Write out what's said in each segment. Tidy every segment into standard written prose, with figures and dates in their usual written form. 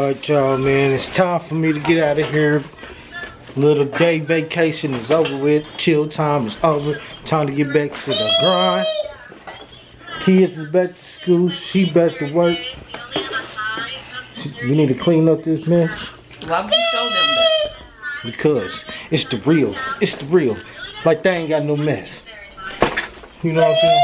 Alright y'all, man, it's time for me to get out of here. Little day vacation is over with. Chill time is over. Time to get back to the grind. Kids is back to school. She back to work. We need to clean up this mess. Why would you show them that? Because it's the real. It's the real. Like they ain't got no mess. You know what I'm saying?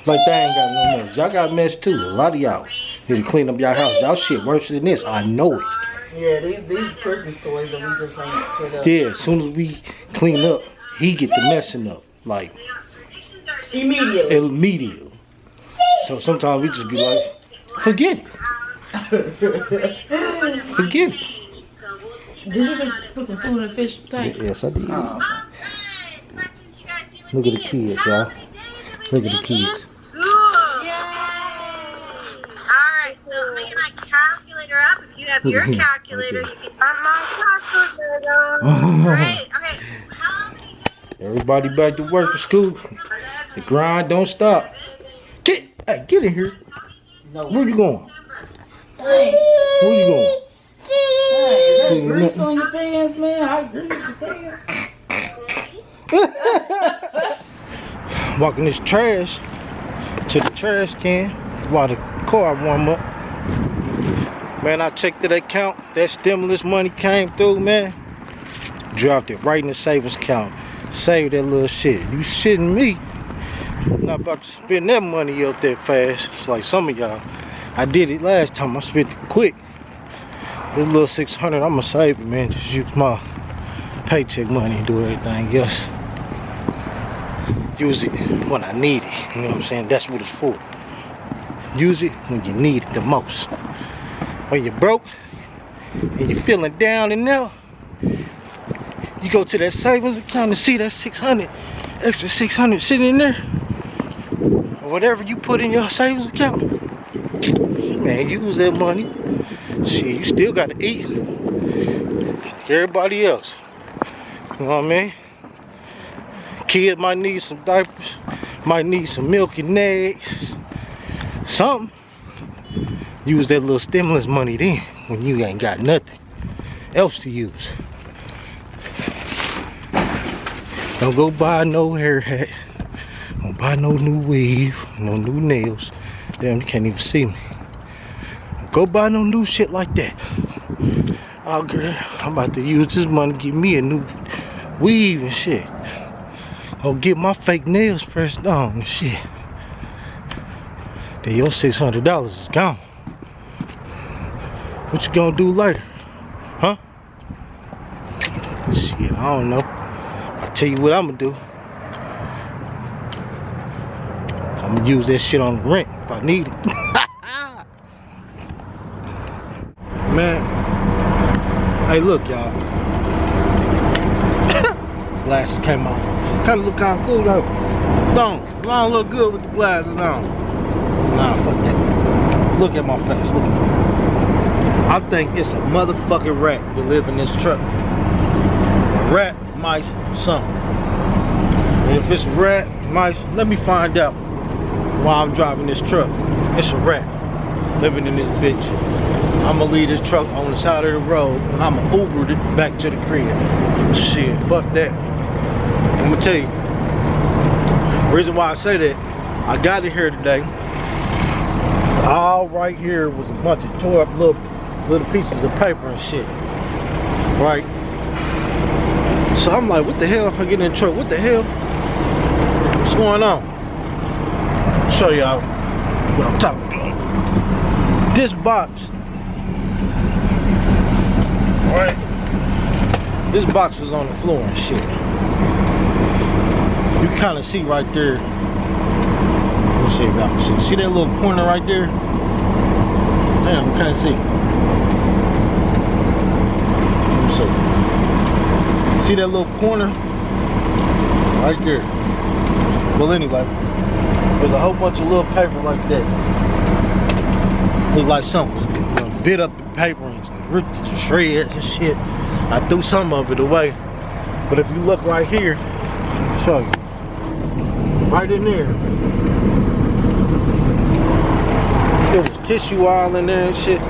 Like they ain't got no mess. Y'all got mess too. A lot of y'all need to clean up y'all house. Y'all shit worse than this. I know it. Yeah, these Christmas toys that we just ain't put up. Yeah, as soon as we clean up, he get the messing up. Like immediately. So sometimes we just be like, forget it. Forget it. Did you just put some food in the fish tank? Yes, I did. Oh, okay. Look at the kids, y'all. Look at the kids. Alright, so I'm making my calculator up. If you have your calculator, you can find my calculator. Alright, okay. Everybody back to work or school. The grind don't stop. Get in here. No. Where you going? Hey. Where you going? Hey, is that grease on your pants, man? I grease your pants. Walking this trash to the trash can while the car warm up. Man, I checked that account. That stimulus money came through, man. Dropped it right in the savings account. Saved that little shit. You shitting me? I'm not about to spend that money out there fast. It's like some of y'all. I did it last time. I spent it quick. This little 600, I'ma save it, man. Just use my paycheck money and do everything else. Use it when I need it. You know what I'm saying? That's what it's for. Use it when you need it the most. When you're broke and you're feeling down and out, you go to that savings account and see that 600, extra 600 sitting in there. Or whatever you put in your savings account. Man, use that money. Shit, you still gotta eat. Like everybody else. You know what I mean? Kid might need some diapers, might need some milk and eggs, something. Use that little stimulus money then when you ain't got nothing else to use. Don't go buy no hair hat, don't buy no new weave, no new nails. Damn, you can't even see me. Don't go buy no new shit like that. Oh girl, I'm about to use this money to get me a new weave and shit. I'll get my fake nails pressed on and shit. Then your $600 is gone. What you gonna do later? Huh? Shit, I don't know. I'll tell you what I'm gonna do. I'm gonna use that shit on rent if I need it. Man. Hey, look, y'all. Glasses came off. Kind of look kind of cool though. Don't look good with the glasses on. Nah, fuck that. Look at my face. Look at me. I think it's a motherfucking rat that live in this truck. A rat, mice, something. And if it's a rat, mice, let me find out while I'm driving this truck. It's a rat living in this bitch. I'ma leave this truck on the side of the road and I'ma Uber it back to the crib. Shit, fuck that. I'm gonna tell you, the reason why I say that, I got it here today. All right here was a bunch of tore up little pieces of paper and shit. Right? So I'm like, what the hell? I get in the truck, what the hell? What's going on? I'll show y'all what I'm talking about. This box. Right? This box was on the floor and shit. You kind of see right there. Let me show you about shit. See that little corner right there? Damn, you can't see. Let me show you. See that little corner? Right there. Well, anyway, there's a whole bunch of little paper like that. Look like something was bit up the paper and ripped it to shreds and shit. I threw some of it away. But if you look right here, I'll show you. Right in there. There was tissue all in there and shit.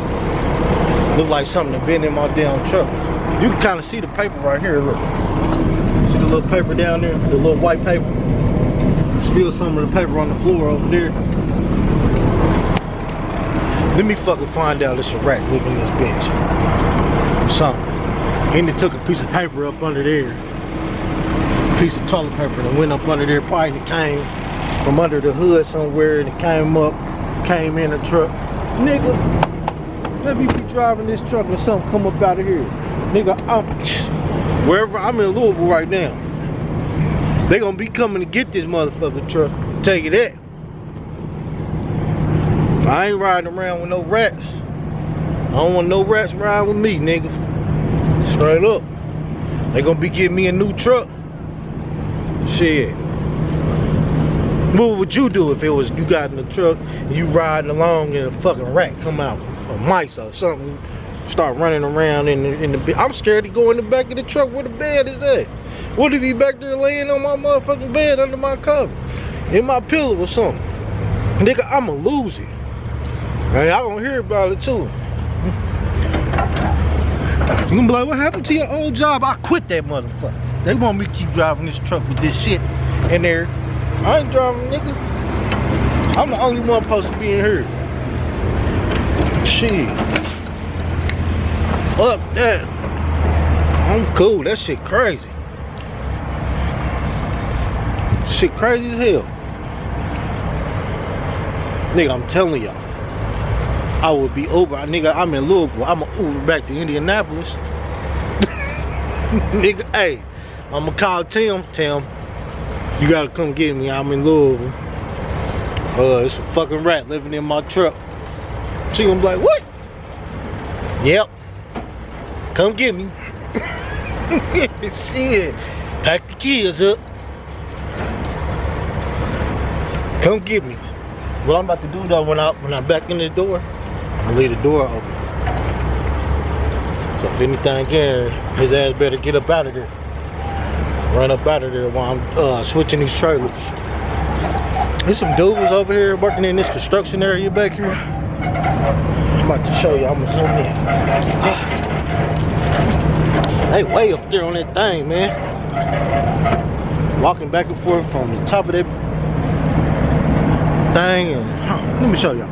Look like something that been in my damn truck. You can kind of see the paper right here, look. See the little paper down there? The little white paper? Still some of the paper on the floor over there. Let me fucking find out it's a rat living in this bitch. Or something. And they took a piece of paper up under there. A piece of toilet paper that went up under there. Probably came from under the hood somewhere and it came up, came in the truck. Nigga, let me be driving this truck and something come up out of here. Nigga, wherever I'm in Louisville right now. They gonna be coming to get this motherfucking truck. Take it that. I ain't riding around with no rats. I don't want no rats riding with me, nigga. Straight up. They gonna be getting me a new truck. Shit. What would you do if it was you got in the truck and you riding along and a fucking rat come out, or mice or something, start running around in the bed? I'm scared to go in the back of the truck where the bed is at. What if he back there laying on my motherfucking bed under my cover, in my pillow or something? Nigga, I'ma lose it. And y'all gonna hear about it too. You gonna be like, what happened to your old job? I quit that motherfucker. They want me to keep driving this truck with this shit in there. I ain't driving, nigga. I'm the only one supposed to be in here. Shit. Fuck that. I'm cool. That shit crazy. Shit crazy as hell. Nigga, I'm telling y'all. I would be Uber. Nigga, I'm in Louisville. I'm going to Uber back to Indianapolis. Nigga, hey. I'm going to call Tim. Tim, you got to come get me. I'm in Louisville. It's a fucking rat living in my truck. She gonna be like, what? Yep. Come get me. Shit. Pack the kids up. Come get me. What I'm about to do though, when I back in this door, I'm gonna leave the door open. So if anything can, his ass better get up out of there. Run up out of there while I'm switching these trailers. There's some dudes over here working in this construction area back here. I'm about to show you. I'm gonna zoom in. They way up there on that thing, man. Walking back and forth from the top of that thing. And, let me show y'all.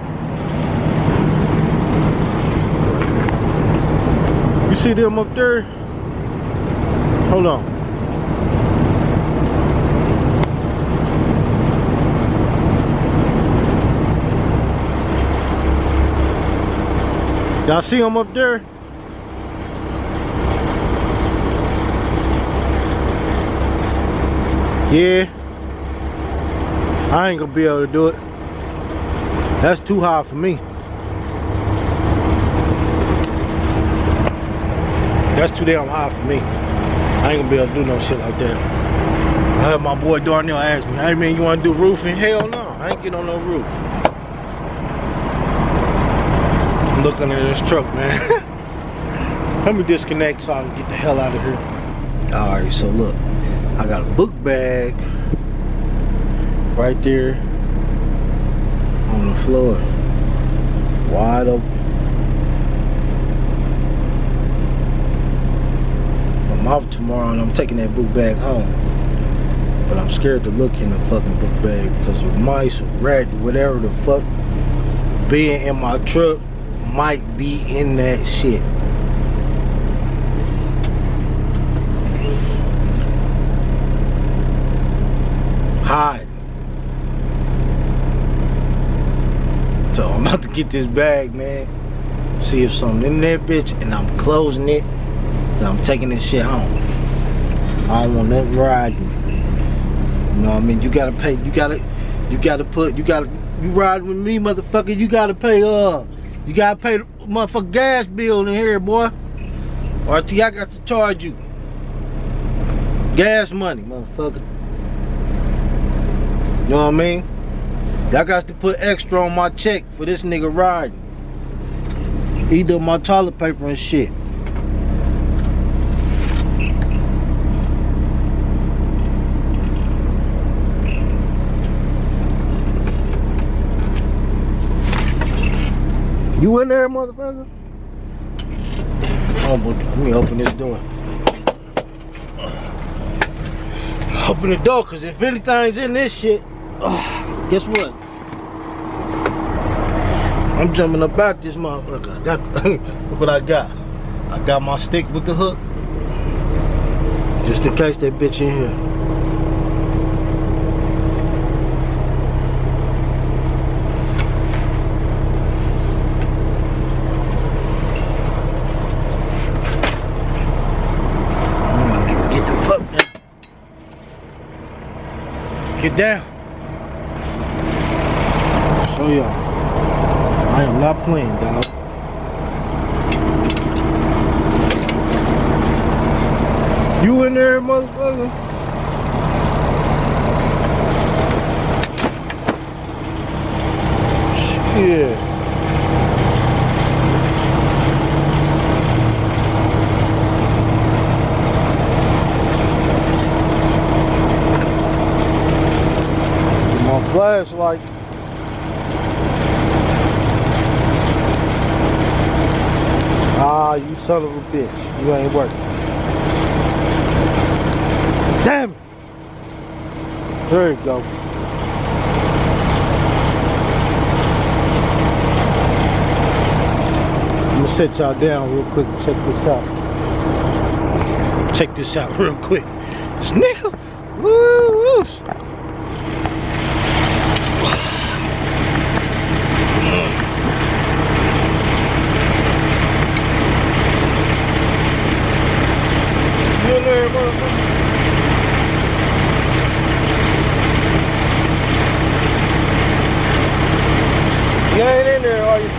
You see them up there? Hold on. Y'all see them up there? Yeah. I ain't gonna be able to do it. That's too high for me. That's too damn high for me. I ain't gonna be able to do no shit like that. I had my boy Darnell ask me, hey man, you wanna do roofing? Hell no, I ain't getting on no roof. I'm looking at this truck, man. Let me disconnect so I can get the hell out of here. Alright, so look. I got a book bag right there on the floor. Wide open. I'm off tomorrow and I'm taking that book bag home. But I'm scared to look in the fucking book bag because of mice or rat, whatever the fuck being in my truck might be in that shit. Hide. So I'm about to get this bag, man. See if something in there, bitch, and I'm closing it. And I'm taking this shit home. I don't want nothing riding. You know what I mean? You gotta pay. You ride with me, motherfucker. You gotta pay. You gotta pay the motherfucking gas bill in here, boy. Or I got to charge you gas money, motherfucker. You know what I mean? Y'all got to put extra on my check for this nigga riding. Either my toilet paper and shit. You in there, motherfucker? Let me open this door. Open the door, cause if anything's in this shit, guess what? I'm jumping up out this motherfucker. I got look what I got. I got my stick with the hook. Just in case that bitch in here. Get the fuck down. Get down. Show y'all. I am not playing, dog. You in there, motherfucker? Shit. My flashlight. Ah, you son of a bitch. You ain't working. Damn it. There you go. I'm gonna set y'all down real quick and check this out. Check this out real quick. This nigga. Woo! You in there, motherfucker? You ain't in there, are you?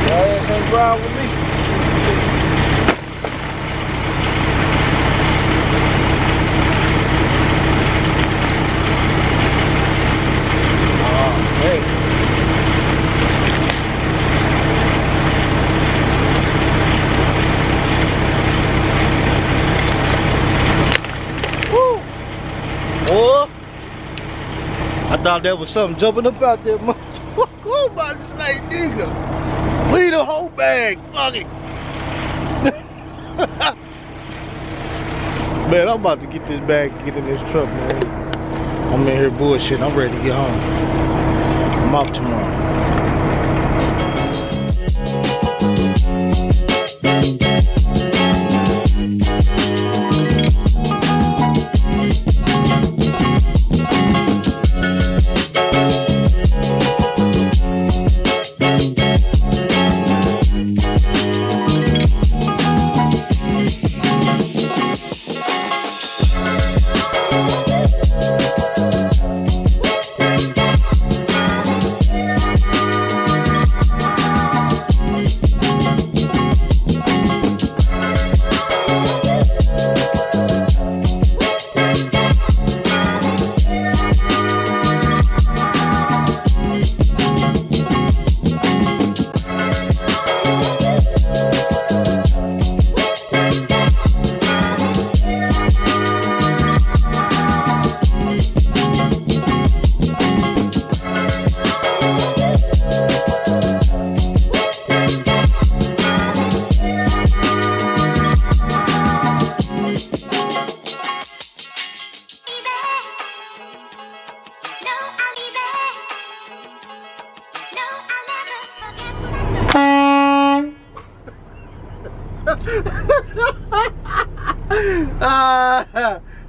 Your ass ain't grind with me. Oh, hey. I thought there was something jumping up out there, motherfucker. I'm about to say, nigga, leave the whole bag, fuck it. Man, I'm about to get this bag and get in this truck, man. I'm in here bullshitting. I'm ready to get home. I'm off tomorrow.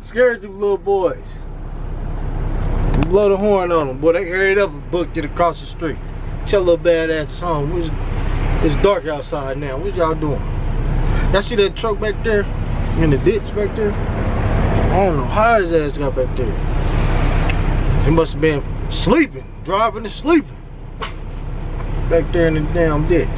Scared them little boys. Blow the horn on them. Boy, they hurried up and booked it across the street. Get your little bad ass home. It's dark outside now. What y'all doing? Y'all see that truck back there? In the ditch back there? I don't know how his ass got back there. He must have been sleeping. Driving and sleeping. Back there in the damn ditch.